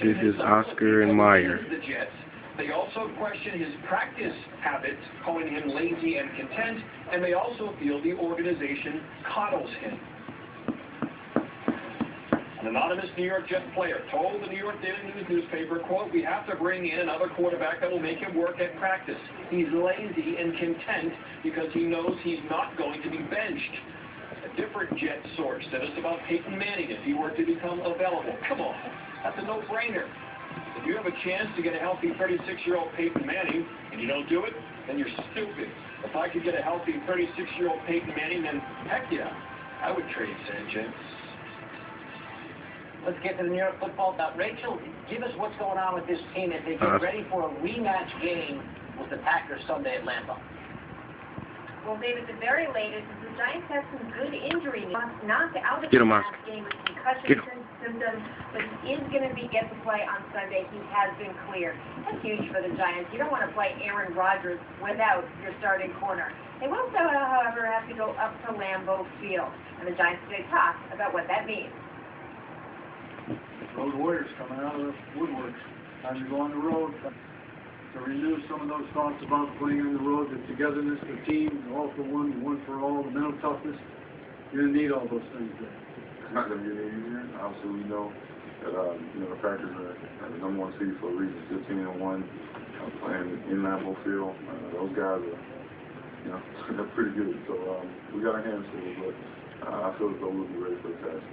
This is Ocar and Myer. They also question his practice habits, calling him lazy and content, and they also feel the organization coddles him. An anonymous New York Jets player told the New York Daily News newspaper, quote, "We have to bring in another quarterback that will make him work at practice. He's lazy and content because he knows he's not going to be benched." A different Jet source said it's about Peyton Manning if he were to become available. Come on, that's a no-brainer. If you have a chance to get a healthy 36-year-old Peyton Manning and you don't do it, then you're stupid. If I could get a healthy 36-year-old Peyton Manning, then heck yeah, I would trade Sanchez. Let's get to the New York football. Rachel, give us what's going on with this team as they get ready for a rematch game with the Packers Sunday at Lambeau. Well, David, the very latest is the Giants have some good injury news. Knocked out of the last game with concussion symptoms, but he is going to get to play on Sunday. He has been cleared. That's huge for the Giants. You don't want to play Aaron Rodgers without your starting corner. They will, however, have to go up to Lambeau Field, and the Giants today talked about what that means. Road warriors coming out of the woodworks. Time to go on the road to renew some of those thoughts about playing on the road, the togetherness, the team, the all for one for all, the mental toughness. You're going to need all those things there. It's not going to get any easier. Obviously, we know that the Packers are the #1 seed for a reason. 15-1, playing in Lambeau Field. Those guys are, they're pretty good. So we got our hands full, but I feel as though we'll be ready for the task.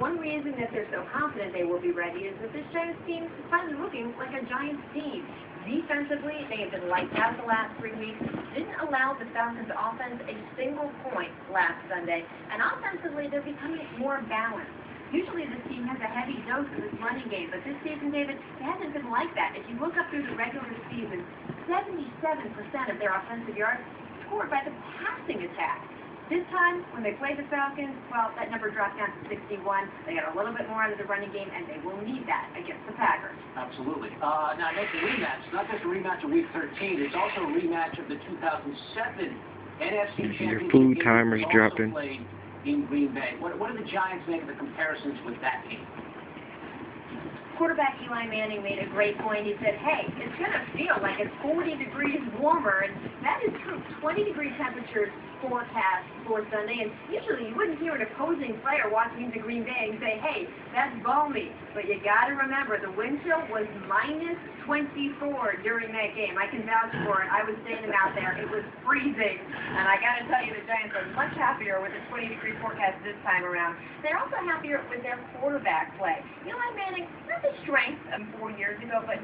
One reason that they're so confident they will be ready is that this Giants team is finally looking like a Giants team. Defensively, they have been lights out the last 3 weeks, didn't allow the Falcons' offense a single point last Sunday, and offensively, they're becoming more balanced. Usually this team has a heavy dose of this running game, but this season, David, it hasn't been like that. If you look up through the regular season, 77% of their offensive yards scored by the passing attack. This time, when they played the Falcons, well, that number dropped down to 61. They got a little bit more out of the running game, and they will need that against the Packers. Absolutely. Now, that's a rematch. Not just a rematch of Week 13. It's also a rematch of the 2007 NFC Championship. Your food timer's dropping. Played in Green Bay. What do the Giants make of the comparisons with that game? Quarterback Eli Manning made a great point. He said, hey, it's going to feel like it's 40 degrees warmer, and that is true. 20-degree temperatures forecast for Sunday, and usually you wouldn't hear an opposing player walking into Green Bay and say, hey, that's balmy. But you got to remember, the wind chill was -24 during that game. I can vouch for it. I was standing out there. It was freezing, and I got to tell you, the Giants are much happier with the 20-degree forecast this time around. They're also happier with their quarterback play. Eli Manning, not the strength of 4 years ago, but now